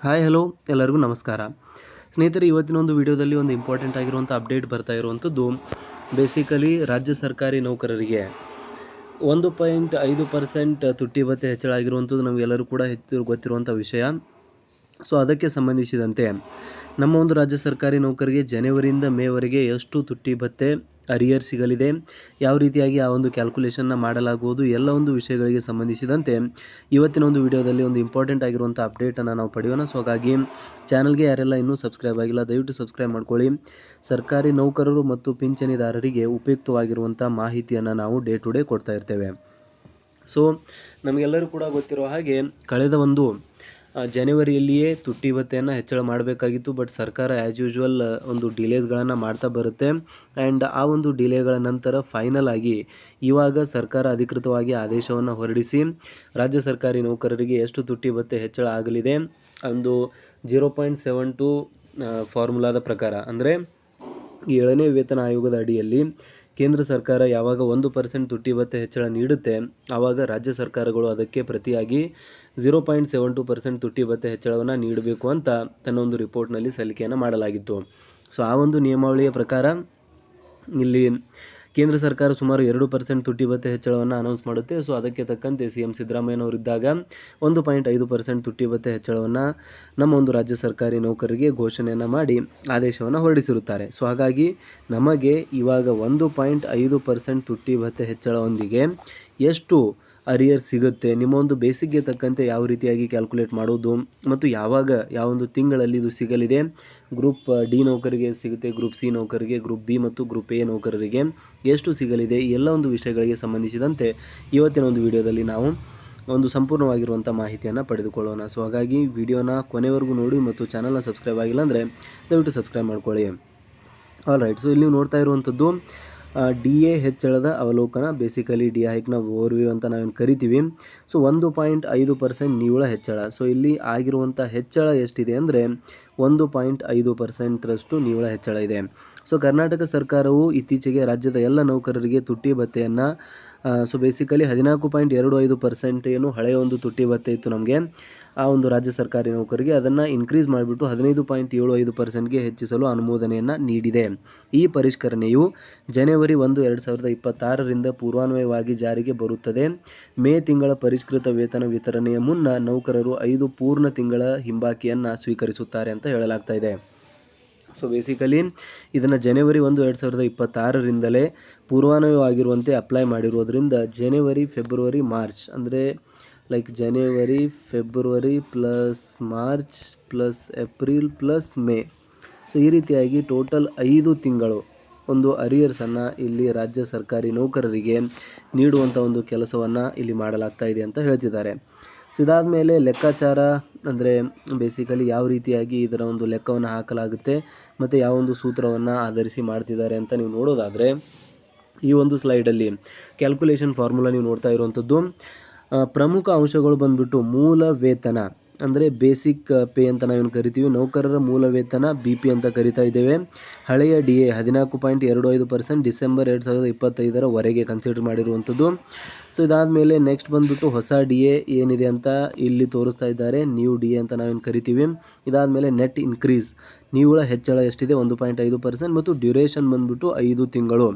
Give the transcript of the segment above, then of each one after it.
Hi hello ಎಲ್ಲರಿಗೂ ನಮಸ್ಕಾರ. ಸ್ನೇಹಿತರೆ, ಇವತ್ತಿನ ಒಂದು ವಿಡಿಯೋದಲ್ಲಿ ಒಂದು ಇಂಪಾರ್ಟೆಂಟ್ ಆಗಿರುವಂಥ ಅಪ್ಡೇಟ್ ಬರ್ತಾ ಇರುವಂಥದ್ದು ಬೇಸಿಕಲಿ ರಾಜ್ಯ ಸರ್ಕಾರಿ ನೌಕರರಿಗೆ 1.5% ತುಟ್ಟಿ ಭತ್ಯೆ ಹೆಚ್ಚಳ ಆಗಿರುವಂಥದ್ದು ನಮಗೆಲ್ಲರೂ ಕೂಡ ಹೆಚ್ಚು ಗೊತ್ತಿರುವಂಥ ವಿಷಯ. ಸೊ ಅದಕ್ಕೆ ಸಂಬಂಧಿಸಿದಂತೆ ನಮ್ಮ ಒಂದು ರಾಜ್ಯ ಸರ್ಕಾರಿ ನೌಕರಿಗೆ ಜನವರಿಯಿಂದ ಮೇವರೆಗೆ ಎಷ್ಟು ತುಟ್ಟಿ ಭತ್ಯೆ ಅರಿಯರ್ ಸಿಗಲಿದೆ, ಯಾವ ರೀತಿಯಾಗಿ ಆ ಒಂದು ಕ್ಯಾಲ್ಕುಲೇಷನ್ನ ಮಾಡಲಾಗುವುದು, ಎಲ್ಲ ಒಂದು ವಿಷಯಗಳಿಗೆ ಸಂಬಂಧಿಸಿದಂತೆ ಇವತ್ತಿನ ಒಂದು ವಿಡಿಯೋದಲ್ಲಿ ಒಂದು ಇಂಪಾರ್ಟೆಂಟ್ ಆಗಿರುವಂಥ ಅಪ್ಡೇಟನ್ನು ನಾವು ಪಡೆಯೋಣ. ಸೊ ಹಾಗಾಗಿ ಚಾನಲ್ಗೆ ಯಾರೆಲ್ಲ ಇನ್ನೂ ಸಬ್ಸ್ಕ್ರೈಬ್ ಆಗಿಲ್ಲ ದಯವಿಟ್ಟು ಸಬ್ಸ್ಕ್ರೈಬ್ ಮಾಡ್ಕೊಳ್ಳಿ. ಸರ್ಕಾರಿ ನೌಕರರು ಮತ್ತು ಪಿಂಚಣಿದಾರರಿಗೆ ಉಪಯುಕ್ತವಾಗಿರುವಂಥ ಮಾಹಿತಿಯನ್ನು ನಾವು ಡೇ ಟು ಡೇ ಕೊಡ್ತಾ ಇರ್ತೇವೆ. ಸೊ ನಮಗೆಲ್ಲರೂ ಕೂಡ ಗೊತ್ತಿರೋ ಹಾಗೆ ಕಳೆದ ಒಂದು ಜನವರಿಯಲ್ಲಿಯೇ ತುಟ್ಟಿ ಭತ್ಯೆಯನ್ನು ಹೆಚ್ಚಳ ಮಾಡಬೇಕಾಗಿತ್ತು. ಬಟ್ ಸರ್ಕಾರ ಆ್ಯಸ್ ಯೂಶ್ವಲ್ ಒಂದು ಡಿಲೇಸ್ಗಳನ್ನು ಮಾಡ್ತಾ ಬರುತ್ತೆ. ಆ್ಯಂಡ್ ಆ ಒಂದು ಡಿಲೇಗಳ ನಂತರ ಫೈನಲ್ ಆಗಿ ಇವಾಗ ಸರ್ಕಾರ ಅಧಿಕೃತವಾಗಿ ಆದೇಶವನ್ನು ಹೊರಡಿಸಿ ರಾಜ್ಯ ಸರ್ಕಾರಿ ನೌಕರರಿಗೆ ಎಷ್ಟು ತುಟ್ಟಿ ಭತ್ಯೆ ಹೆಚ್ಚಳ ಆಗಲಿದೆ ಒಂದು 0.72 ಫಾರ್ಮುಲಾದ ಪ್ರಕಾರ, ಅಂದರೆ 7ನೇ ವೇತನ ಆಯೋಗದ ಅಡಿಯಲ್ಲಿ ಕೇಂದ್ರ ಸರ್ಕಾರ ಯಾವಾಗ 1% ತುಟ್ಟಿ ಭತ್ಯೆ ಹೆಚ್ಚಳ ನೀಡುತ್ತೆ ಆವಾಗ ರಾಜ್ಯ ಸರ್ಕಾರಗಳು ಅದಕ್ಕೆ ಪ್ರತಿಯಾಗಿ 0.72% ತುಟ್ಟಿ ಭತ್ಯೆ ಹೆಚ್ಚಳವನ್ನು ನೀಡಬೇಕು ಅಂತ ತನ್ನ ಒಂದು ರಿಪೋರ್ಟ್ನಲ್ಲಿ ಸಲ್ಲಿಕೆಯನ್ನು ಮಾಡಲಾಗಿತ್ತು. ಸೊ ಆ ಒಂದು ನಿಯಮಾವಳಿಯ ಪ್ರಕಾರ ಇಲ್ಲಿ ಕೇಂದ್ರ ಸರ್ಕಾರ ಸುಮಾರು 2% ತುಟ್ಟಿ ಭತ್ಯೆ ಹೆಚ್ಚಳವನ್ನು ಅನೌನ್ಸ್ ಮಾಡುತ್ತೆ. ಸೊ ಅದಕ್ಕೆ ತಕ್ಕಂತೆ CM ಸಿದ್ದರಾಮಯ್ಯನವರಿದ್ದಾಗ 1.5% ತುಟ್ಟಿ ಭತ್ಯೆ ಹೆಚ್ಚಳವನ್ನು ನಮ್ಮ ಒಂದು ರಾಜ್ಯ ಸರ್ಕಾರಿ ನೌಕರರಿಗೆ ಘೋಷಣೆಯನ್ನು ಮಾಡಿ ಆದೇಶವನ್ನು ಹೊರಡಿಸಿರುತ್ತಾರೆ. ಸೊ ಹಾಗಾಗಿ ನಮಗೆ ಇವಾಗ 1.5% ತುಟ್ಟಿ ಭತ್ಯೆ ಹೆಚ್ಚಳದೊಂದಿಗೆ ಎಷ್ಟು ಅರಿಯರ್ ಸಿಗುತ್ತೆ, ನಿಮ್ಮ ಒಂದು ಬೇಸಿಕ್ಗೆ ತಕ್ಕಂತೆ ಯಾವ ರೀತಿಯಾಗಿ ಕ್ಯಾಲ್ಕುಲೇಟ್ ಮಾಡೋದು ಮತ್ತು ಯಾವಾಗ ಯಾವೊಂದು ತಿಂಗಳಲ್ಲಿ ಇದು ಸಿಗಲಿದೆ, ಗ್ರೂಪ್ ಡಿ ನೌಕರಿಗೆ ಸಿಗುತ್ತೆ, ಗ್ರೂಪ್ ಸಿ ನೌಕರಿಗೆ, ಗ್ರೂಪ್ ಬಿ ಮತ್ತು ಗ್ರೂಪ್ ಎ ನೌಕರರಿಗೆ ಎಷ್ಟು ಸಿಗಲಿದೆ, ಈ ಎಲ್ಲ ಒಂದು ವಿಷಯಗಳಿಗೆ ಸಂಬಂಧಿಸಿದಂತೆ ಇವತ್ತಿನ ಒಂದು ವಿಡಿಯೋದಲ್ಲಿ ನಾವು ಒಂದು ಸಂಪೂರ್ಣವಾಗಿರುವಂಥ ಮಾಹಿತಿಯನ್ನು ಪಡೆದುಕೊಳ್ಳೋಣ. ಸೊ ಹಾಗಾಗಿ ವಿಡಿಯೋನ ಕೊನೆವರೆಗೂ ನೋಡಿ ಮತ್ತು ಚಾನಲ್ನ ಸಬ್ಸ್ಕ್ರೈಬ್ ಆಗಿಲ್ಲ ಅಂದರೆ ದಯವಿಟ್ಟು ಸಬ್ಸ್ಕ್ರೈಬ್ ಮಾಡ್ಕೊಳ್ಳಿ. ಆಲ್ ರೈಟ್, ಸೊ ಇಲ್ಲಿ ನೀವು ನೋಡ್ತಾ ಇರುವಂಥದ್ದು DA ಹೆಚ್ಚಳದ ಅವಲೋಕನ, ಬೇಸಿಕಲಿ DA ಹೈಕ್ನ ಓವರ್ವ್ಯೂ ಅಂತ ನಾವೇನು ಕರಿತೀವಿ. ಸೊ 1.5% ನಿವ್ವಳ ಹೆಚ್ಚಳ. ಸೊ ಇಲ್ಲಿ ಆಗಿರುವಂಥ ಹೆಚ್ಚಳ ಎಷ್ಟಿದೆ ಅಂದರೆ 1.5%ರಷ್ಟು ನಿವ್ವಳ ಹೆಚ್ಚಳ ಇದೆ. ಸೊ ಕರ್ನಾಟಕ ಸರ್ಕಾರವು ಇತ್ತೀಚೆಗೆ ರಾಜ್ಯದ ಎಲ್ಲ ನೌಕರರಿಗೆ ತುಟ್ಟಿ ಭತ್ಯೆಯನ್ನು ಸೊ ಬೇಸಿಕಲಿ 14.25% ಏನು ಹಳೆಯ ಒಂದು ತುಟ್ಟಿ ಭತ್ಯೆ ಇತ್ತು ನಮಗೆ ಆ ಒಂದು ರಾಜ್ಯ ಸರ್ಕಾರಿ ನೌಕರಿಗೆ, ಅದನ್ನು ಇನ್ಕ್ರೀಸ್ ಮಾಡಿಬಿಟ್ಟು 15.75%ಗೆ ಹೆಚ್ಚಿಸಲು ಅನುಮೋದನೆಯನ್ನು ನೀಡಿದೆ. ಈ ಪರಿಷ್ಕರಣೆಯು ಜನವರಿ 1, 2026ರಿಂದ ಪೂರ್ವಾನ್ವಯವಾಗಿ ಜಾರಿಗೆ ಬರುತ್ತದೆ. ಮೇ ತಿಂಗಳ ಪರಿಷ್ಕೃತ ವೇತನ ವಿತರಣೆಯ ಮುನ್ನ ನೌಕರರು 5 ಪೂರ್ಣ ತಿಂಗಳ ಹಿಂಬಾಕಿಯನ್ನು ಸ್ವೀಕರಿಸುತ್ತಾರೆ ಅಂತ ಹೇಳಲಾಗ್ತಾ ಇದೆ. ಸೊ ಬೇಸಿಕಲಿ ಇದನ್ನು ಜನವರಿ 1, 2026ರಿಂದಲೇ ಪೂರ್ವಾನ್ವಯವಾಗಿರುವಂತೆ ಅಪ್ಲೈ ಮಾಡಿರೋದ್ರಿಂದ ಜನವರಿ, ಫೆಬ್ರವರಿ, ಮಾರ್ಚ್ ಅಂದರೆ ಲೈಕ್ ಜನವರಿ, ಫೆಬ್ರವರಿ plus March plus April plus May, so ಈ ರೀತಿಯಾಗಿ ಟೋಟಲ್ 5 ತಿಂಗಳು ಒಂದು ಅರಿಯರ್ಸನ್ನು ಇಲ್ಲಿ ರಾಜ್ಯ ಸರ್ಕಾರಿ ನೌಕರರಿಗೆ ನೀಡುವಂಥ ಒಂದು ಕೆಲಸವನ್ನು ಇಲ್ಲಿ ಮಾಡಲಾಗ್ತಾ ಇದೆ ಅಂತ ಹೇಳ್ತಿದ್ದಾರೆ. ಸೊ ಇದಾದ ಮೇಲೆ ಲೆಕ್ಕಾಚಾರ ಅಂದರೆ ಬೇಸಿಕಲಿ ಯಾವ ರೀತಿಯಾಗಿ ಇದರ ಒಂದು ಲೆಕ್ಕವನ್ನು ಹಾಕಲಾಗುತ್ತೆ ಮತ್ತು ಯಾವ ಒಂದು ಸೂತ್ರವನ್ನು ಆಧರಿಸಿ ಮಾಡ್ತಿದ್ದಾರೆ ಅಂತ ನೀವು ನೋಡೋದಾದರೆ ಈ ಒಂದು ಸ್ಲೈಡಲ್ಲಿ ಕ್ಯಾಲ್ಕುಲೇಷನ್ ಫಾರ್ಮುಲಾ ನೀವು ನೋಡ್ತಾ ಇರುವಂಥದ್ದು. ಪ್ರಮುಖ ಅಂಶಗಳು ಬಂದುಬಿಟ್ಟು ಮೂಲ ವೇತನ ಅಂದರೆ ಬೇಸಿಕ್ ಪೇ ಅಂತ ನಾವೇನು ಕರಿತೀವಿ, ನೌಕರರ ಮೂಲ ವೇತನ BP ಅಂತ ಕರಿತಾ ಇದ್ದೇವೆ. ಹಳೆಯ DA 14.25% ಡಿಸೆಂಬರ್ 2025ರವರೆಗೆ ಕನ್ಸಿಡರ್ ಮಾಡಿರುವಂಥದ್ದು. ಸೊ ಇದಾದಮೇಲೆ ನೆಕ್ಸ್ಟ್ ಬಂದುಬಿಟ್ಟು ಹೊಸ DA ಏನಿದೆ ಅಂತ ಇಲ್ಲಿ ತೋರಿಸ್ತಾ ಇದ್ದಾರೆ, ನ್ಯೂ DA ಅಂತ ನಾವೇನು ಕರಿತೀವಿ. ಇದಾದಮೇಲೆ ನೆಟ್ ಇನ್ಕ್ರೀಸ್ ನಿವ್ವಳ ಹೆಚ್ಚಳ ಎಷ್ಟಿದೆ 1.5% ಮತ್ತು ಡ್ಯೂರೇಷನ್ ಬಂದುಬಿಟ್ಟು 5 ತಿಂಗಳು,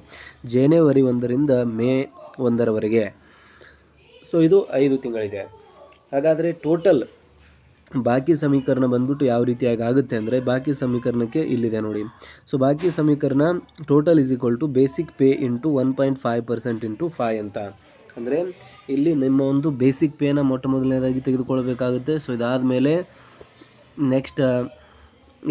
ಜನವರಿ 1ರಿಂದ ಮೇ 1ರವರೆಗೆ. ಸೊ ಇದು 5 ತಿಂಗಳಿದೆ. ಹಾಗಾದರೆ ಟೋಟಲ್ ಬಾಕಿ ಸಮೀಕರಣ ಬಂದ್ಬಿಟ್ಟು ಯಾವ ರೀತಿಯಾಗಿ ಆಗುತ್ತೆ ಅಂದರೆ ಬಾಕಿ ಸಮೀಕರಣಕ್ಕೆ ಇಲ್ಲಿದೆ ನೋಡಿ. ಸೊ ಬಾಕಿ ಸಮೀಕರಣ total is equal to basic pay into 1.5% into 5 ಅಂತ. ಅಂದರೆ ಇಲ್ಲಿ ನಿಮ್ಮ ಒಂದು ಬೇಸಿಕ್ ಪೇನ ಮೊಟ್ಟ ಮೊದಲನೇದಾಗಿ ತೆಗೆದುಕೊಳ್ಬೇಕಾಗುತ್ತೆ. ಸೊ ಇದಾದಮೇಲೆ ನೆಕ್ಸ್ಟ್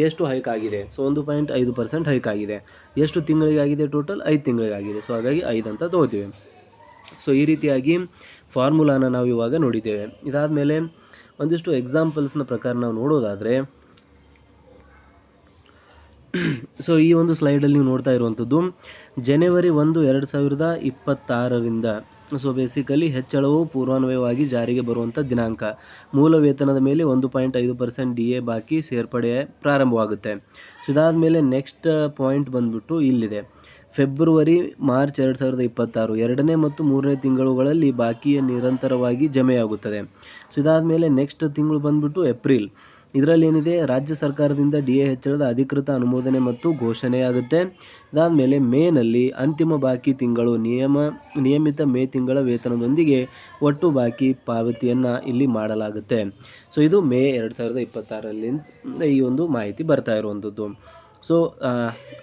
ಎಷ್ಟು ಹೈಕ್ ಆಗಿದೆ, ಸೊ 1.5% ಹೈಕ್ ಆಗಿದೆ. ಎಷ್ಟು ತಿಂಗಳಿಗಾಗಿದೆ, ಟೋಟಲ್ 5 ತಿಂಗಳಿಗಾಗಿದೆ. ಸೊ ಹಾಗಾಗಿ 5 ಅಂತ ತೊಗೋತೀವಿ. ಸೊ ಈ ರೀತಿಯಾಗಿ ಫಾರ್ಮುಲಾನ ನಾವು ಇವಾಗ ನೋಡಿದ್ದೇವೆ. ಇದಾದಮೇಲೆ ಒಂದಿಷ್ಟು ಎಕ್ಸಾಂಪಲ್ಸ್ನ ಪ್ರಕಾರ ನಾವು ನೋಡೋದಾದರೆ ಸೊ ಈ ಒಂದು ಸ್ಲೈಡಲ್ಲಿ ನೀವು ನೋಡ್ತಾ ಇರುವಂಥದ್ದು ಜನವರಿ 1, 2026ರಿಂದ ಸೊ ಬೇಸಿಕಲಿ ಹೆಚ್ಚಳವು ಪೂರ್ವಾನ್ವಯವಾಗಿ ಜಾರಿಗೆ ಬರುವಂಥ ದಿನಾಂಕ. ಮೂಲ ವೇತನದ ಮೇಲೆ 1.5% DA ಬಾಕಿ ಸೇರ್ಪಡೆ ಪ್ರಾರಂಭವಾಗುತ್ತೆ. ಇದಾದಮೇಲೆ ನೆಕ್ಸ್ಟ್ ಪಾಯಿಂಟ್ ಬಂದ್ಬಿಟ್ಟು ಇಲ್ಲಿದೆ, ಫೆಬ್ರವರಿ, ಮಾರ್ಚ್ 2026 2ನೇ ಮತ್ತು 3ನೇ ತಿಂಗಳುಗಳಲ್ಲಿ ಬಾಕಿ ನಿರಂತರವಾಗಿ ಜಮೆಯಾಗುತ್ತದೆ. ಸೊ ಇದಾದಮೇಲೆ ನೆಕ್ಸ್ಟ್ ತಿಂಗಳು ಬಂದ್ಬಿಟ್ಟು ಏಪ್ರಿಲ್. ಇದರಲ್ಲಿ ಏನಿದೆ, ರಾಜ್ಯ ಸರ್ಕಾರದಿಂದ DA ಹೆಚ್ಚಳದ ಅಧಿಕೃತ ಅನುಮೋದನೆ ಮತ್ತು ಘೋಷಣೆಯಾಗುತ್ತೆ. ಇದಾದಮೇಲೆ ಮೇನಲ್ಲಿ ಅಂತಿಮ ಬಾಕಿ ತಿಂಗಳು ನಿಯಮಿತ ಮೇ ತಿಂಗಳ ವೇತನದೊಂದಿಗೆ ಒಟ್ಟು ಬಾಕಿ ಪಾವತಿಯನ್ನು ಇಲ್ಲಿ ಮಾಡಲಾಗುತ್ತೆ. ಸೊ ಇದು ಮೇ 2026ರಲ್ಲಿ ಈ ಒಂದು ಮಾಹಿತಿ ಬರ್ತಾ ಇರುವಂಥದ್ದು. ಸೊ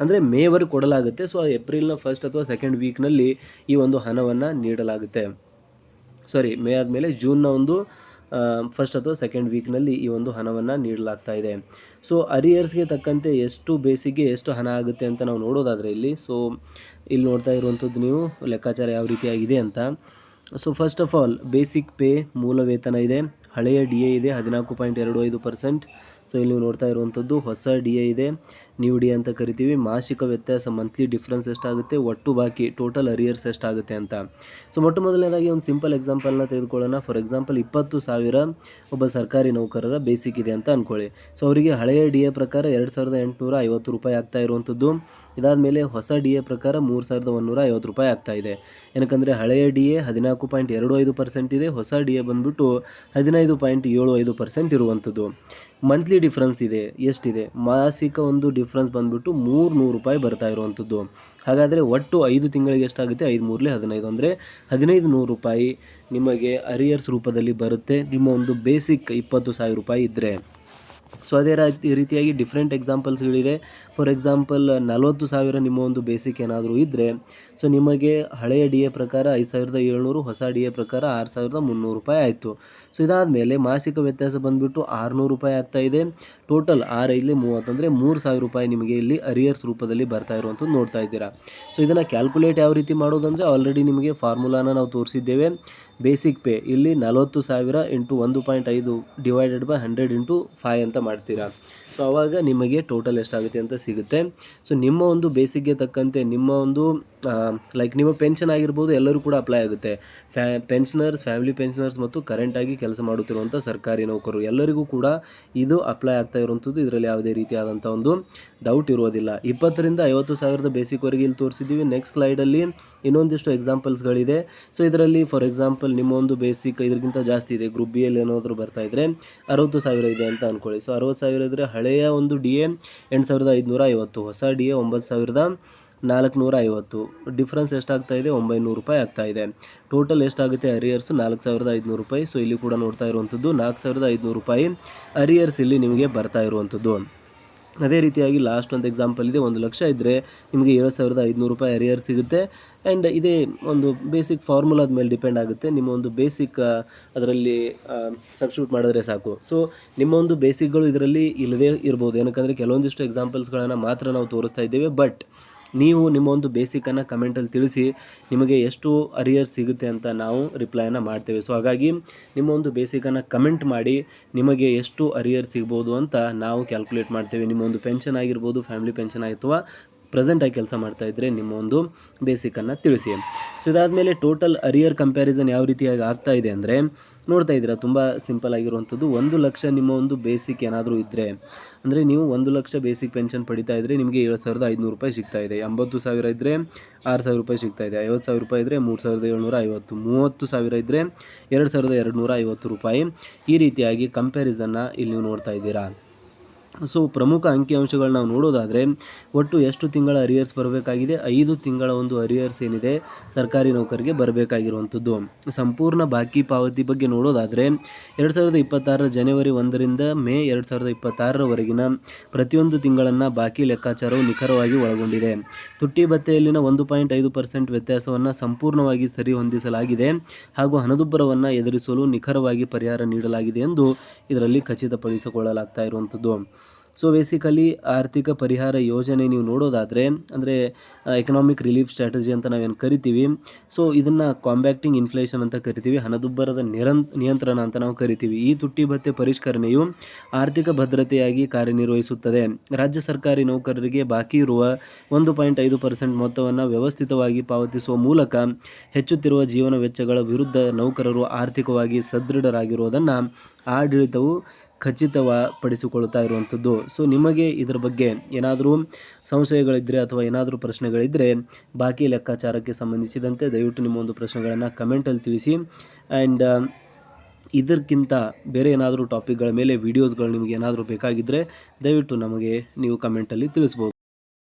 ಅಂದರೆ ಮೇವರೆಗೆ ಕೊಡಲಾಗುತ್ತೆ. ಸೊ ಏಪ್ರಿಲ್ನ ಫಸ್ಟ್ ಅಥವಾ ಸೆಕೆಂಡ್ ವೀಕ್ನಲ್ಲಿ ಈ ಒಂದು ಹಣವನ್ನು ನೀಡಲಾಗುತ್ತೆ. ಮೇ ಆದಮೇಲೆ ಜೂನ್ನ ಒಂದು ಫಸ್ಟ್ ಅಥವಾ ಸೆಕೆಂಡ್ ವೀಕ್ನಲ್ಲಿ ಈ ಒಂದು ಹಣವನ್ನು ನೀಡಲಾಗ್ತಾ ಇದೆ. ಸೊ ಅರಿಯರ್ಸ್ಗೆ ತಕ್ಕಂತೆ ಎಷ್ಟು ಬೇಸಿಕ್ಗೆ ಎಷ್ಟು ಹಣ ಆಗುತ್ತೆ ಅಂತ ನಾವು ನೋಡೋದಾದರೆ ಇಲ್ಲಿ ನೋಡ್ತಾ ಇರುವಂಥದ್ದು ನೀವು ಲೆಕ್ಕಾಚಾರ ಯಾವ ರೀತಿಯಾಗಿದೆ ಅಂತ. So first of all basic pay ಮೂಲ ವೇತನ ಇದೆ, ಹಳೆಯ DA ಇದೆ 14.25%. ಸೊ ಇಲ್ಲಿ ನೀವು ನೋಡ್ತಾ ಇರುವಂಥದ್ದು ಹೊಸ DA ಇದೆ, ನ್ಯೂ DA ಅಂತ ಕರಿತೀವಿ. ಮಾಸಿಕ ವ್ಯತ್ಯಾಸ ಮಂತ್ಲಿ ಡಿಫ್ರೆನ್ಸ್ ಎಷ್ಟಾಗುತ್ತೆ, ಒಟ್ಟು ಬಾಕಿ ಟೋಟಲ್ ಅರಿಯರ್ಸ್ ಎಷ್ಟಾಗುತ್ತೆ ಅಂತ. ಸೊ ಮೊಟ್ಟ ಮೊದಲನೇದಾಗಿ ಒಂದು ಸಿಂಪಲ್ ಎಕ್ಸಾಂಪಲ್ನ ತೆಗೆದುಕೊಳ್ಳೋಣ. ಫಾರ್ ಎಕ್ಸಾಂಪಲ್ 20,000 ಒಬ್ಬ ಸರ್ಕಾರಿ ನೌಕರರ ಬೇಸಿಕ್ ಇದೆ ಅಂತ ಅಂದ್ಕೊಳ್ಳಿ. ಸೊ ಅವರಿಗೆ ಹಳೆಯ DA ಪ್ರಕಾರ 2,850 ರೂಪಾಯಿ ಆಗ್ತಾ ಇರುವಂಥದ್ದು. ಇದಾದಮೇಲೆ ಹೊಸ DA ಪ್ರಕಾರ 3,150 ರೂಪಾಯಿ ಆಗ್ತಾ ಇದೆ. ಏನಕ್ಕಂದರೆ ಹಳೆಯ DA 14.25% ಇದೆ, ಹೊಸ DA ಬಂದುಬಿಟ್ಟು 15.75% ಇರುವಂಥದ್ದು. ಮಂತ್ಲಿ ಡಿಫ್ರೆನ್ಸ್ ಇದೆ, ಎಷ್ಟಿದೆ, ಮಾಸಿಕ ಒಂದು ಡಿಫ್ರೆನ್ಸ್ ಬಂದುಬಿಟ್ಟು 300 ರೂಪಾಯಿ ಬರ್ತಾ ಇರುವಂಥದ್ದು. ಹಾಗಾದರೆ ಒಟ್ಟು 5 ತಿಂಗಳಿಗೆ ಎಷ್ಟಾಗುತ್ತೆ, 5 ಮೂರಲೆ 15, ಅಂದರೆ 1,500 ರೂಪಾಯಿ ನಿಮಗೆ ಅರಿಯರ್ಸ್ ರೂಪದಲ್ಲಿ ಬರುತ್ತೆ ನಿಮ್ಮ ಒಂದು ಬೇಸಿಕ್ 20,000 ರೂಪಾಯಿ ಇದ್ದರೆ. ಸೊ ಅದೇ ರೀತಿಯಾಗಿ ಡಿಫ್ರೆಂಟ್ ಎಕ್ಸಾಂಪಲ್ಸ್ಗಳಿದೆ. ಫಾರ್ ಎಕ್ಸಾಂಪಲ್ 40,000 ನಿಮ್ಮ ಒಂದು ಬೇಸಿಕ್ ಏನಾದರೂ ಇದ್ದರೆ, ಸೊ ನಿಮಗೆ ಹಳೆಯ DA ಪ್ರಕಾರ 5,700, ಹೊಸ DA ಪ್ರಕಾರ 6,300 ರೂಪಾಯಿ ಆಯಿತು. ಸೊ ಇದಾದಮೇಲೆ ಮಾಸಿಕ ವ್ಯತ್ಯಾಸ ಬಂದುಬಿಟ್ಟು 600 ರೂಪಾಯಿ ಆಗ್ತಾ ಇದೆ. ಟೋಟಲ್ 6×5 ಅಂದರೆ 3,000 ರೂಪಾಯಿ ನಿಮಗೆ ಇಲ್ಲಿ ಅರಿಯರ್ಸ್ ರೂಪದಲ್ಲಿ ಬರ್ತಾ ಇರುವಂಥದ್ದು ನೋಡ್ತಾ ಇದ್ದೀರಾ. ಸೊ ಇದನ್ನು ಕ್ಯಾಲ್ಕುಲೇಟ್ ಯಾವ ರೀತಿ ಮಾಡೋದಂದರೆ ಆಲ್ರೆಡಿ ನಿಮಗೆ ಫಾರ್ಮುಲಾನ ನಾವು ತೋರಿಸಿದ್ದೇವೆ. ಬೇಸಿಕ್ ಪೇ ಇಲ್ಲಿ 40,000 × 1.5 ಡಿವೈಡೆಡ್ ಬೈ 100 × 5 ಅಂತ ಮಾಡ್ತೀರಾ. ಸೊ ಆವಾಗ ನಿಮಗೆ ಟೋಟಲ್ ಎಷ್ಟಾಗುತ್ತೆ ಅಂತ ಸಿಗುತ್ತೆ. ಸೊ ನಿಮ್ಮ ಒಂದು ಬೇಸಿಕ್ಗೆ ತಕ್ಕಂತೆ ನಿಮ್ಮ ಒಂದು ನಿಮ್ಮ ಪೆನ್ಷನ್ ಆಗಿರ್ಬೋದು ಎಲ್ಲರೂ ಕೂಡ ಅಪ್ಲೈ ಆಗುತ್ತೆ. ಪೆನ್ಷನರ್ಸ್, ಫ್ಯಾಮಿಲಿ ಪೆನ್ಷನರ್ಸ್ ಮತ್ತು ಕರೆಂಟಾಗಿ ಕೆಲಸ ಮಾಡುತ್ತಿರುವಂಥ ಸರ್ಕಾರಿ ನೌಕರರು ಎಲ್ಲರಿಗೂ ಕೂಡ ಇದು ಅಪ್ಲೈ ಆಗ್ತಾ ಇರುವಂಥದ್ದು. ಇದರಲ್ಲಿ ಯಾವುದೇ ರೀತಿಯಾದಂಥ ಒಂದು ಡೌಟ್ ಇರೋದಿಲ್ಲ. 20,000ರಿಂದ 50,000 ಬೇಸಿಕ್ವರೆಗೆ ಇಲ್ಲಿ ತೋರಿಸಿದ್ದೀವಿ. ನೆಕ್ಸ್ಟ್ ಸ್ಲೈಡಲ್ಲಿ ಇನ್ನೊಂದಿಷ್ಟು ಎಕ್ಸಾಂಪಲ್ಸ್ಗಳಿದೆ. ಸೊ ಇದರಲ್ಲಿ ಫಾರ್ ಎಕ್ಸಾಂಪಲ್ ನಿಮ್ಮ ಒಂದು ಬೇಸಿಕ್ ಇದಕ್ಕಿಂತ ಜಾಸ್ತಿ ಇದೆ, ಗ್ರೂಪ್ ಬಿ ಅಲ್ಲಿ ಏನಾದರೂ ಬರ್ತಾ ಇದ್ದರೆ 60,000 ಇದೆ ಅಂತ ಅಂದ್ಕೊಳ್ಳಿ. ಸೊ 60,000 ಇದ್ದರೆ ಹಳೆಯ ಒಂದು DA 8,550, ಹೊಸ DA 9,450. ಡಿಫ್ರೆನ್ಸ್ ಎಷ್ಟಾಗ್ತಾ ಇದೆ, 900 ರೂಪಾಯಿ ಆಗ್ತಾ ಇದೆ. ಟೋಟಲ್ ಎಷ್ಟಾಗುತ್ತೆ ಅರಿಯರ್ಸ್ 4,500 ರೂಪಾಯಿ. ಸೊ ಇಲ್ಲಿ ಕೂಡ ನೋಡ್ತಾ ಇರುವಂಥದ್ದು 4,500 ರೂಪಾಯಿ ಅರಿಯರ್ಸ್ ಇಲ್ಲಿ ನಿಮಗೆ ಬರ್ತಾ ಇರುವಂಥದ್ದು. ಅದೇ ರೀತಿಯಾಗಿ ಲಾಸ್ಟ್ ಒಂದು ಎಕ್ಸಾಂಪಲ್ ಇದೆ, 1 ಲಕ್ಷ ಇದ್ದರೆ ನಿಮಗೆ 7,500 ರೂಪಾಯಿ ಅರಿಯರ್ ಸಿಗುತ್ತೆ. ಆ್ಯಂಡ್ ಇದೇ ಒಂದು ಬೇಸಿಕ್ ಫಾರ್ಮುಲಾದ ಮೇಲೆ ಡಿಪೆಂಡ್ ಆಗುತ್ತೆ. ನಿಮ್ಮ ಒಂದು ಬೇಸಿಕ್ ಅದರಲ್ಲಿ ಸಬ್ಸ್ಟಿಟ್ಯೂಟ್ ಮಾಡಿದ್ರೆ ಸಾಕು. ಸೊ ನಿಮ್ಮ ಒಂದು ಬೇಸಿಕ್ಗಳು ಇದರಲ್ಲಿ ಇಲ್ಲದೇ ಇರ್ಬೋದು, ಏನಕ್ಕಂದರೆ ಕೆಲವೊಂದಿಷ್ಟು ಎಕ್ಸಾಂಪಲ್ಸ್ಗಳನ್ನು ಮಾತ್ರ ನಾವು ತೋರಿಸ್ತಾ ಇದ್ದೇವೆ. ಬಟ್ ನೀವು ನಿಮ್ಮ ಒಂದು ಬೇಸಿಕನ್ನು ಕಮೆಂಟಲ್ಲಿ ತಿಳಿಸಿ, ನಿಮಗೆ ಎಷ್ಟು ಅರಿಯರ್ಸ್ ಸಿಗುತ್ತೆ ಅಂತ ನಾವು ರಿಪ್ಲೈನ ಮಾಡ್ತೇವೆ. ಸೊ ಹಾಗಾಗಿ ನಿಮ್ಮ ಒಂದು ಬೇಸಿಕನ್ನು ಕಮೆಂಟ್ ಮಾಡಿ ನಿಮಗೆ ಎಷ್ಟು ಅರಿಯರ್ ಸಿಗ್ಬೋದು ಅಂತ ನಾವು ಕ್ಯಾಲ್ಕುಲೇಟ್ ಮಾಡ್ತೇವೆ. ನಿಮ್ಮ ಒಂದು ಪೆನ್ಷನ್ ಆಗಿರ್ಬೋದು, ಫ್ಯಾಮಿಲಿ ಪೆನ್ಷನ್ ಅಥವಾ ಪ್ರೆಸೆಂಟಾಗಿ ಕೆಲಸ ಮಾಡ್ತಾಯಿದ್ರೆ ನಿಮ್ಮ ಒಂದು ಬೇಸಿಕನ್ನು ತಿಳಿಸಿ. ಸೊ ಇದಾದಮೇಲೆ ಟೋಟಲ್ ಅರಿಯರ್ ಕಂಪ್ಯಾರಿಸನ್ ಯಾವ ರೀತಿಯಾಗಿ ಆಗ್ತಾ ಇದೆ ಅಂದರೆ ನೋಡ್ತಾ ಇದ್ದೀರಾ, ತುಂಬ ಸಿಂಪಲ್ ಆಗಿರುವಂಥದ್ದು. 1 ಲಕ್ಷ ನಿಮ್ಮ ಒಂದು ಬೇಸಿಕ್ ಏನಾದರೂ ಇದ್ದರೆ, ಅಂದರೆ ನೀವು 1 ಲಕ್ಷ ಬೇಸಿಕ್ ಪೆನ್ಷನ್ ಪಡಿತಾ ಇದ್ದರೆ ನಿಮಗೆ 7,500 ರೂಪಾಯಿ ಸಿಗ್ತಾ ಇದೆ. 80,000 ಇದ್ದರೆ 6,000 ರೂಪಾಯಿ ಸಿಗ್ತಾ ಇದೆ. 50,000 ರೂಪಾಯಿ ಇದ್ದರೆ 3,750. 30,000 ಇದ್ದರೆ 2,250 ರೂಪಾಯಿ. ಈ ರೀತಿಯಾಗಿ ಕಂಪ್ಯಾರಿಸನ್ನ ಇಲ್ಲಿ ನೀವು ನೋಡ್ತಾ ಇದ್ದೀರಾ. ಸೊ ಪ್ರಮುಖ ಅಂಕಿಅಂಶಗಳು ನಾವು ನೋಡೋದಾದರೆ ಒಟ್ಟು ಎಷ್ಟು ತಿಂಗಳ ಅರಿಯರ್ಸ್ ಬರಬೇಕಾಗಿದೆ, 5 ತಿಂಗಳ ಒಂದು ಅರಿಯರ್ಸ್ ಏನಿದೆ ಸರ್ಕಾರಿ ನೌಕರಿಗೆ ಬರಬೇಕಾಗಿರುವಂಥದ್ದು. ಸಂಪೂರ್ಣ ಬಾಕಿ ಪಾವತಿ ಬಗ್ಗೆ ನೋಡೋದಾದರೆ 2026 ಜನವರಿ 1ರಿಂದ ಮೇ 2026ರವರೆಗಿನ ಪ್ರತಿಯೊಂದು ತಿಂಗಳನ್ನು ಬಾಕಿ ಲೆಕ್ಕಾಚಾರವು ನಿಖರವಾಗಿ ಒಳಗೊಂಡಿದೆ. ತುಟ್ಟಿ ಭತ್ಯೆಯಲ್ಲಿನ 1.5% ವ್ಯತ್ಯಾಸವನ್ನು ಸಂಪೂರ್ಣವಾಗಿ ಸರಿ ಹೊಂದಿಸಲಾಗಿದೆ ಹಾಗೂ ಹಣದುಬ್ಬರವನ್ನು ಎದುರಿಸಲು ನಿಖರವಾಗಿ ಪರಿಹಾರ ನೀಡಲಾಗಿದೆ ಎಂದು ಇದರಲ್ಲಿ ಖಚಿತಪಡಿಸಿಕೊಳ್ಳಲಾಗ್ತಾ ಇರುವಂಥದ್ದು. ಸೊ ಬೇಸಿಕಲಿ ಆರ್ಥಿಕ ಪರಿಹಾರ ಯೋಜನೆ ನೀವು ನೋಡೋದಾದರೆ, ಅಂದರೆ ಎಕನಾಮಿಕ್ ರಿಲೀಫ್ ಸ್ಟ್ರಾಟಜಿ ಅಂತ ನಾವೇನು ಕರಿತೀವಿ, ಸೊ ಇದನ್ನು ಕಾಂಬ್ಯಾಕ್ಟಿಂಗ್ ಇನ್ಫ್ಲೇಷನ್ ಅಂತ ಕರಿತೀವಿ, ಹಣದುಬ್ಬರದ ನಿಯಂತ್ರಣ ಅಂತ ನಾವು ಕರಿತೀವಿ. ಈ ತುಟ್ಟಿ ಭತ್ಯೆ ಪರಿಷ್ಕರಣೆಯು ಆರ್ಥಿಕ ಭದ್ರತೆಯಾಗಿ ಕಾರ್ಯನಿರ್ವಹಿಸುತ್ತದೆ. ರಾಜ್ಯ ಸರ್ಕಾರಿ ನೌಕರರಿಗೆ ಬಾಕಿ ಇರುವ 1.5% ಮೊತ್ತವನ್ನು ವ್ಯವಸ್ಥಿತವಾಗಿ ಪಾವತಿಸುವ ಮೂಲಕ ಹೆಚ್ಚುತ್ತಿರುವ ಜೀವನ ವೆಚ್ಚಗಳ ವಿರುದ್ಧ ನೌಕರರು ಆರ್ಥಿಕವಾಗಿ ಸದೃಢರಾಗಿರುವುದನ್ನು ಆಡಳಿತವು ಖಚಿತಪಡಿಸಿಕೊಳ್ಳುತ್ತಾ ಇರುವಂಥದ್ದು. ಸೊ ನಿಮಗೆ ಇದರ ಬಗ್ಗೆ ಏನಾದರೂ ಸಂಶಯಗಳಿದ್ದರೆ ಅಥವಾ ಏನಾದರೂ ಪ್ರಶ್ನೆಗಳಿದ್ದರೆ ಬಾಕಿ ಲೆಕ್ಕಾಚಾರಕ್ಕೆ ಸಂಬಂಧಿಸಿದಂತೆ ದಯವಿಟ್ಟು ನಿಮ್ಮ ಒಂದು ಪ್ರಶ್ನೆಗಳನ್ನು ಕಮೆಂಟಲ್ಲಿ ತಿಳಿಸಿ. ಆ್ಯಂಡ್ ಇದಕ್ಕಿಂತ ಬೇರೆ ಏನಾದರೂ ಟಾಪಿಕ್ಗಳ ಮೇಲೆ ವೀಡಿಯೋಸ್ಗಳು ನಿಮಗೆ ಏನಾದರೂ ಬೇಕಾಗಿದ್ದರೆ ದಯವಿಟ್ಟು ನಮಗೆ ನೀವು ಕಮೆಂಟಲ್ಲಿ ತಿಳಿಸ್ಬೋದು.